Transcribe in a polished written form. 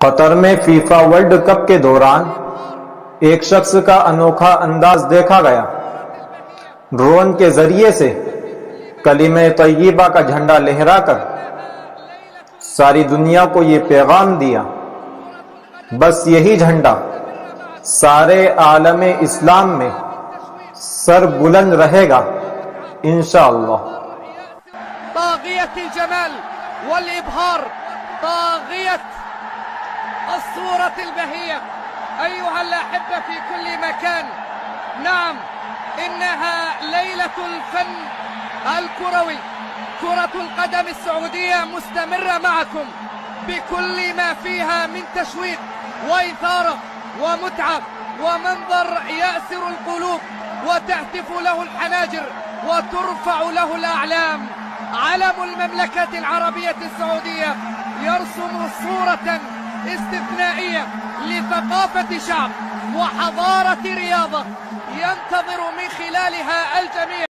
कतर में FIFA world cup के दौरान एक शख्स का अनोखा अंदाज देखा गया। ड्रोन के जरिए से कलीमे तय्यबा का झंडा लहराकर सारी दुनिया को ये पैगाम दिया, बस यही झंडा सारे आलमे इस्लाम में सर बुलंद रहेगा इंशाअल्लाह। طاغية الجمال والإبهار، طاغية الصورة البهية أيها الأحبة في كل مكان. نعم، إنها ليلة الفن الكروي. كرة القدم السعودية مستمرة معكم بكل ما فيها من تشويق وإثارة ومتعة ومنظر يأسر القلوب وتهتف له الحناجر وترفع له الأعلام. علم المملكة العربية السعودية يرسم صورة استثنائية لثقافة شعب وحضارة رياضة ينتظر من خلالها الجميع.